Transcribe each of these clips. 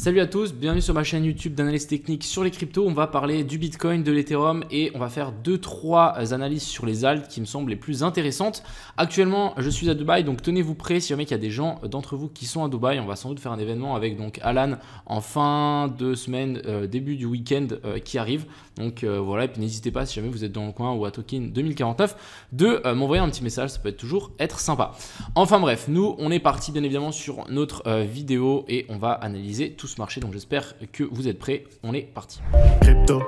Salut à tous, bienvenue sur ma chaîne YouTube d'analyse technique sur les cryptos. On va parler du Bitcoin, de l'Ethereum et on va faire 2-3 analyses sur les alts qui me semblent les plus intéressantes. Actuellement, je suis à Dubaï, donc tenez-vous prêts si jamais il y a des gens d'entre vous qui sont à Dubaï. On va sans doute faire un événement avec donc Alan en fin de semaine, début du week-end qui arrive. Donc voilà, et puis n'hésitez pas si jamais vous êtes dans le coin ou à Token 2049 de m'envoyer un petit message, ça peut toujours être sympa. Enfin bref, nous on est parti bien évidemment sur notre vidéo et on va analyser tout ce marché, donc j'espère que vous êtes prêts, on est parti. Crypto,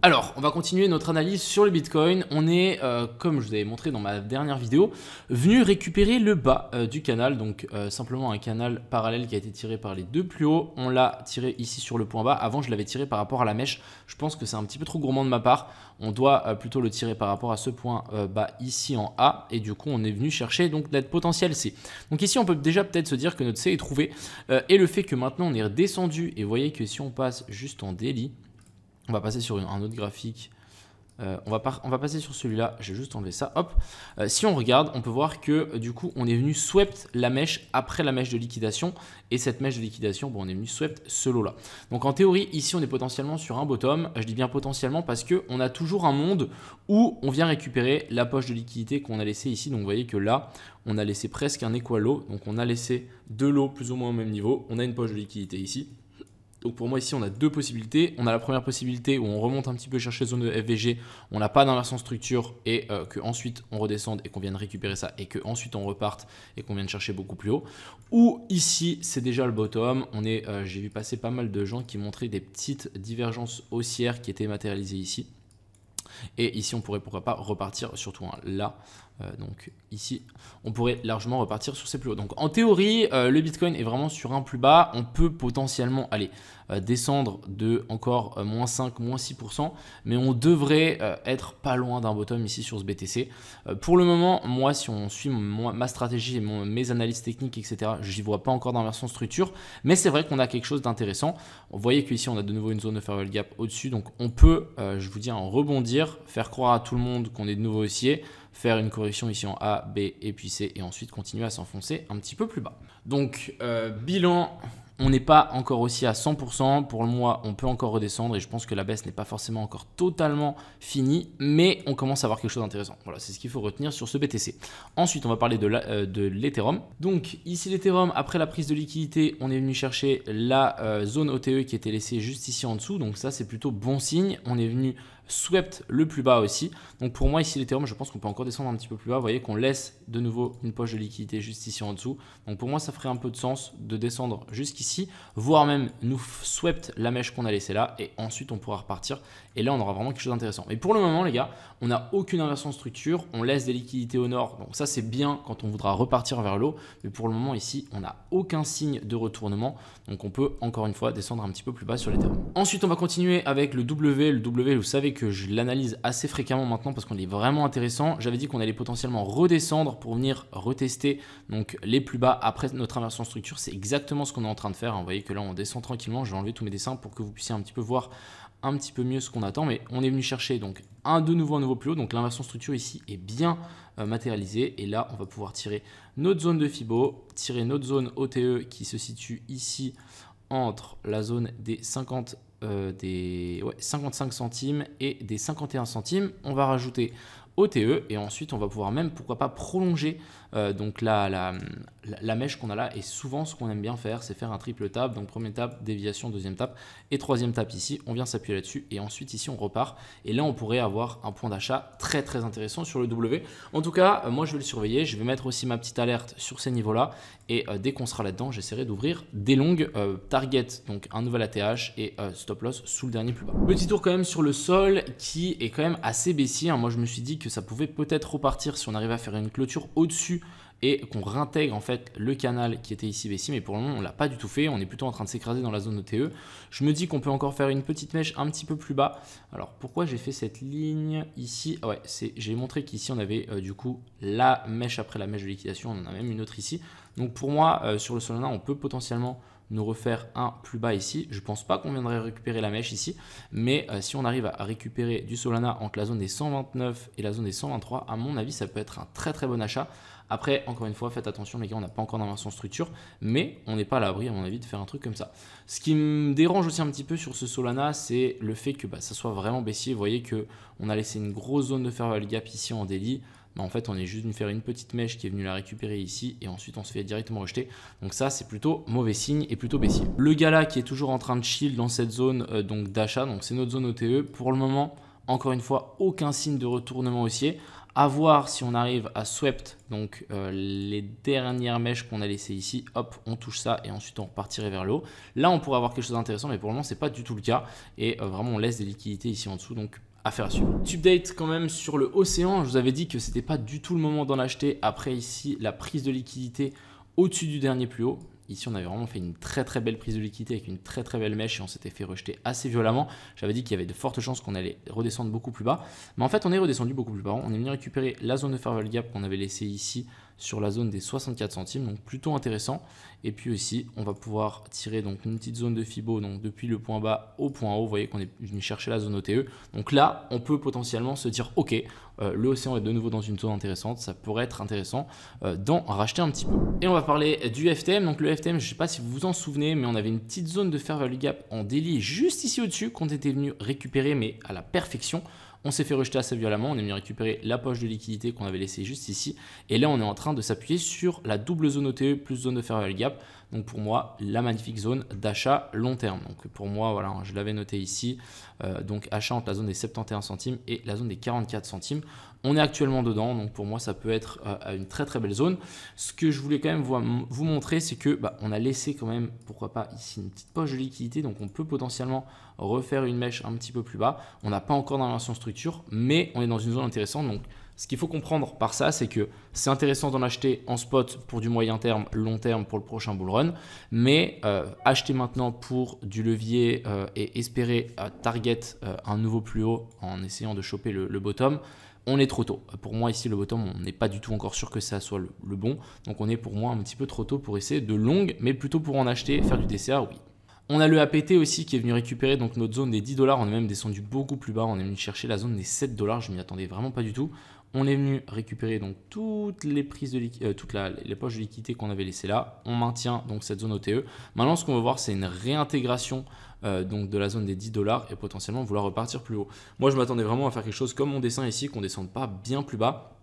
Alors, on va continuer notre analyse sur le Bitcoin. On est, comme je vous avais montré dans ma dernière vidéo, venu récupérer le bas du canal. Donc, simplement un canal parallèle qui a été tiré par les deux plus hauts. On l'a tiré ici sur le point bas. Avant, je l'avais tiré par rapport à la mèche. Je pense que c'est un petit peu trop gourmand de ma part. On doit plutôt le tirer par rapport à ce point bas ici en A. Et du coup, on est venu chercher donc notre potentiel C. Donc ici, on peut déjà peut-être se dire que notre C est trouvé. Et le fait que maintenant, on est redescendu. Et vous voyez que si on passe juste en daily, on va passer sur un autre graphique. On va passer sur celui-là. J'ai juste enlevé ça. Hop. Si on regarde, on peut voir que du coup, on est venu swept la mèche après la mèche de liquidation. Et cette mèche de liquidation, bon, on est venu swept ce lot-là. Donc en théorie, ici, on est potentiellement sur un bottom. Je dis bien potentiellement parce qu'on a toujours un monde où on vient récupérer la poche de liquidité qu'on a laissée ici. Donc vous voyez que là, on a laissé presque un equal low. Donc on a laissé deux lots plus ou moins au même niveau. On a une poche de liquidité ici. Donc pour moi ici on a deux possibilités. On a la première possibilité où on remonte un petit peu chercher zone de FVG, on n'a pas d'inversion structure et qu'ensuite on redescende et qu'on vienne récupérer ça et qu'ensuite on reparte et qu'on vienne chercher beaucoup plus haut. Ou ici c'est déjà le bottom. J'ai vu passer pas mal de gens qui montraient des petites divergences haussières qui étaient matérialisées ici. Et ici on pourrait pourquoi pas repartir surtout là. Donc ici, on pourrait largement repartir sur ces plus hauts. Donc en théorie, le Bitcoin est vraiment sur un plus bas. On peut potentiellement aller descendre de encore moins 5, moins 6%. Mais on devrait être pas loin d'un bottom ici sur ce BTC. Pour le moment, moi, si on suit ma stratégie et mes analyses techniques, etc., je n'y vois pas encore d'inversion structure. Mais c'est vrai qu'on a quelque chose d'intéressant. Vous voyez qu'ici, on a de nouveau une zone de farewell gap au-dessus. Donc on peut, je vous dis, en rebondir, faire croire à tout le monde qu'on est de nouveau haussier, faire une correction ici en A, B et puis C et ensuite continuer à s'enfoncer un petit peu plus bas. Donc bilan, on n'est pas encore aussi à 100%. Pour le mois, on peut encore redescendre et je pense que la baisse n'est pas forcément encore totalement finie, mais on commence à avoir quelque chose d'intéressant. Voilà, c'est ce qu'il faut retenir sur ce BTC. Ensuite, on va parler de l'Ethereum. Donc ici, l'Ethereum, après la prise de liquidité, on est venu chercher la zone OTE qui était laissée juste ici en dessous. Donc ça, c'est plutôt bon signe. On est venu swept le plus bas aussi. Donc pour moi ici l'Ethereum, je pense qu'on peut encore descendre un petit peu plus bas. Vous voyez qu'on laisse de nouveau une poche de liquidité juste ici en dessous. Donc pour moi ça ferait un peu de sens de descendre jusqu'ici, voire même nous swept la mèche qu'on a laissée là et ensuite on pourra repartir. Et là on aura vraiment quelque chose d'intéressant. Mais pour le moment les gars, on n'a aucune inversion de structure. On laisse des liquidités au nord. Donc ça c'est bien quand on voudra repartir vers l'eau. Mais pour le moment ici, on n'a aucun signe de retournement. Donc on peut encore une fois descendre un petit peu plus bas sur l'Ethereum. Ensuite on va continuer avec le W. Le W, vous savez que je l'analyse assez fréquemment maintenant parce qu'on est vraiment intéressant. J'avais dit qu'on allait potentiellement redescendre pour venir retester donc les plus bas après notre inversion structure. C'est exactement ce qu'on est en train de faire. Vous voyez que là on descend tranquillement. Je vais enlever tous mes dessins pour que vous puissiez un petit peu voir un petit peu mieux ce qu'on attend. Mais on est venu chercher donc de nouveau un nouveau plus haut. Donc l'inversion structure ici est bien matérialisée. Et là on va pouvoir tirer notre zone de Fibo, tirer notre zone OTE qui se situe ici entre la zone des 55 centimes et des 51 centimes. On va rajouter OTE et ensuite on va pouvoir même pourquoi pas prolonger donc la mèche qu'on a là. Et souvent ce qu'on aime bien faire, c'est faire un triple tap. Donc première tape, déviation, deuxième tape et troisième tape ici. On vient s'appuyer là-dessus et ensuite ici on repart. Et là on pourrait avoir un point d'achat très très intéressant sur le W. En tout cas, moi je vais le surveiller. Je vais mettre aussi ma petite alerte sur ces niveaux-là. Et dès qu'on sera là-dedans, j'essaierai d'ouvrir des longues target, donc un nouvel ATH et stop loss sous le dernier plus bas. Petit tour quand même sur le sol qui est quand même assez baissier. Moi je me suis dit que ça pouvait peut-être repartir si on arrivait à faire une clôture au-dessus et qu'on réintègre en fait le canal qui était ici baissier, mais pour le moment on l'a pas du tout fait. On est plutôt en train de s'écraser dans la zone OTE. Je me dis qu'on peut encore faire une petite mèche un petit peu plus bas. Alors pourquoi j'ai fait cette ligne ici? Ouais, j'ai montré qu'ici on avait du coup la mèche après la mèche de liquidation. On en a même une autre ici. Donc pour moi sur le Solana on peut potentiellement nous refaire un plus bas ici. Je ne pense pas qu'on viendrait récupérer la mèche ici, mais si on arrive à récupérer du Solana entre la zone des 129 et la zone des 123, à mon avis, ça peut être un très très bon achat Après, encore une fois, faites attention les gars, on n'a pas encore d'inversion structure, mais on n'est pas à l'abri à mon avis de faire un truc comme ça. Ce qui me dérange aussi un petit peu sur ce Solana, c'est le fait que ça soit vraiment baissier. Vous voyez qu'on a laissé une grosse zone de fair value gap ici en daily. Mais en fait, on est juste venu faire une petite mèche qui est venue la récupérer ici et ensuite on se fait directement rejeter. Donc ça, c'est plutôt mauvais signe et plutôt baissier. Le gars là qui est toujours en train de chill dans cette zone donc d'achat, donc c'est notre zone OTE. Pour le moment, encore une fois, aucun signe de retournement haussier. À voir si on arrive à swept, donc les dernières mèches qu'on a laissées ici, hop, on touche ça et ensuite on repartirait vers le haut. Là, on pourrait avoir quelque chose d'intéressant, mais pour le moment, ce n'est pas du tout le cas. Et vraiment, on laisse des liquidités ici en dessous, donc affaire à suivre. Update quand même sur le océan, je vous avais dit que c'était pas du tout le moment d'en acheter après ici la prise de liquidité au-dessus du dernier plus haut. Ici, on avait vraiment fait une très très belle prise de liquidité avec une très très belle mèche et on s'était fait rejeter assez violemment. J'avais dit qu'il y avait de fortes chances qu'on allait redescendre beaucoup plus bas. Mais en fait, on est redescendu beaucoup plus bas. On est venu récupérer la zone de fair value gap qu'on avait laissée ici sur la zone des 64 centimes. Donc plutôt intéressant. Et puis aussi, on va pouvoir tirer donc une petite zone de Fibo donc depuis le point bas au point haut. Vous voyez qu'on est venu chercher la zone OTE. Donc là, on peut potentiellement se dire ok, le océan est de nouveau dans une zone intéressante. Ça pourrait être intéressant d'en racheter un petit peu. Et on va parler du FTM. Donc le FTM, je ne sais pas si vous vous en souvenez, mais on avait une petite zone de fair value gap en daily juste ici au-dessus qu'on était venu récupérer, mais à la perfection. On s'est fait rejeter assez violemment, on est venu récupérer la poche de liquidité qu'on avait laissée juste ici. Et là, on est en train de s'appuyer sur la double zone OTE plus zone de fair value gap. Donc pour moi, la magnifique zone d'achat long terme. Donc pour moi, voilà, je l'avais noté ici. Donc achat entre la zone des 71 centimes et la zone des 44 centimes. On est actuellement dedans, donc pour moi, ça peut être une très très belle zone. Ce que je voulais quand même vous montrer, c'est que on a laissé quand même, pourquoi pas, ici une petite poche de liquidité. Donc on peut potentiellement refaire une mèche un petit peu plus bas. On n'a pas encore d'inversion structure, mais on est dans une zone intéressante. Donc ce qu'il faut comprendre par ça, c'est que c'est intéressant d'en acheter en spot pour du moyen terme, long terme pour le prochain bull run, mais acheter maintenant pour du levier et espérer target un nouveau plus haut en essayant de choper le bottom, on est trop tôt. Pour moi ici le bottom, on n'est pas du tout encore sûr que ça soit le bon, donc on est pour moi un petit peu trop tôt pour essayer de long, mais plutôt pour en acheter, faire du DCA, oui. On a le APT aussi qui est venu récupérer donc notre zone des 10 $. On est même descendu beaucoup plus bas. On est venu chercher la zone des 7 $. Je m'y attendais vraiment pas du tout. On est venu récupérer donc toutes les prises de les poches de liquidité qu'on avait laissées là. On maintient donc cette zone OTE. Maintenant, ce qu'on va voir, c'est une réintégration donc de la zone des 10 $ et potentiellement vouloir repartir plus haut. Moi, je m'attendais vraiment à faire quelque chose comme mon dessin ici, qu'on ne descende pas bien plus bas.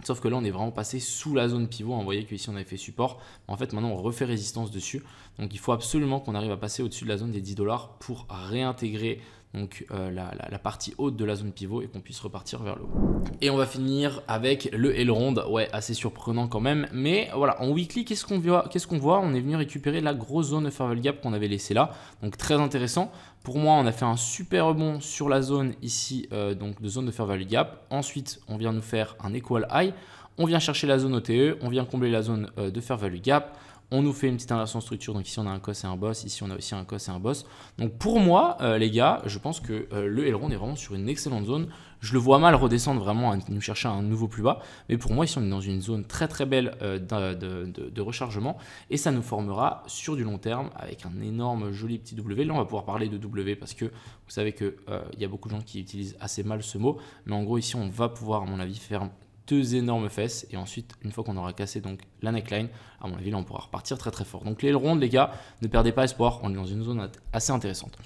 Sauf que là, on est vraiment passé sous la zone pivot. Vous voyez qu'ici, on avait fait support. En fait, maintenant, on refait résistance dessus. Donc, il faut absolument qu'on arrive à passer au-dessus de la zone des 10 $ pour réintégrer donc, la partie haute de la zone pivot et qu'on puisse repartir vers le haut. Et on va finir avec le aileron. Ouais, assez surprenant quand même. Mais voilà, en weekly, qu'est-ce qu'on voit? On est venu récupérer la grosse zone de fair value gap qu'on avait laissée là. Donc, très intéressant. Pour moi, on a fait un super rebond sur la zone ici, donc de zone de fair value gap. Ensuite, on vient nous faire un equal high. On vient chercher la zone OTE. On vient combler la zone de fair value gap. On nous fait une petite inversion structure. Donc ici, on a un cos et un boss. Ici, on a aussi un cos et un boss. Donc pour moi, les gars, je pense que le aileron est vraiment sur une excellente zone. Je le vois mal redescendre vraiment, nous chercher un nouveau plus bas. Mais pour moi, ici, on est dans une zone très très belle de rechargement. Et ça nous formera sur du long terme avec un énorme joli petit W. Là, on va pouvoir parler de W parce que vous savez qu'il y a beaucoup de gens qui utilisent assez mal ce mot. Mais en gros, ici, on va pouvoir, à mon avis, faire deux énormes fesses et ensuite une fois qu'on aura cassé donc la neckline, à mon avis là on pourra repartir très très fort. Donc l'aileron les gars, ne perdez pas espoir, on est dans une zone assez intéressante.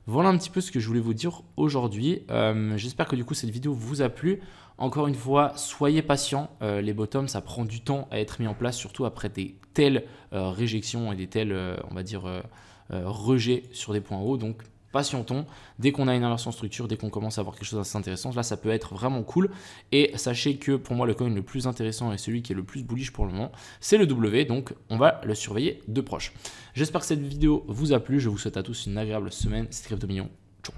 Voilà un petit peu ce que je voulais vous dire aujourd'hui. J'espère que du coup cette vidéo vous a plu. Encore une fois, soyez patients, les bottoms ça prend du temps à être mis en place, surtout après des telles réjections et des tels on va dire rejets sur des points hauts. Donc patientons, dès qu'on a une inversion structure, dès qu'on commence à avoir quelque chose d'assez intéressant, là ça peut être vraiment cool. Et sachez que pour moi le coin le plus intéressant et celui qui est le plus bullish pour le moment, c'est le W, donc on va le surveiller de proche. J'espère que cette vidéo vous a plu, je vous souhaite à tous une agréable semaine, c'était Crypto Millions. Ciao.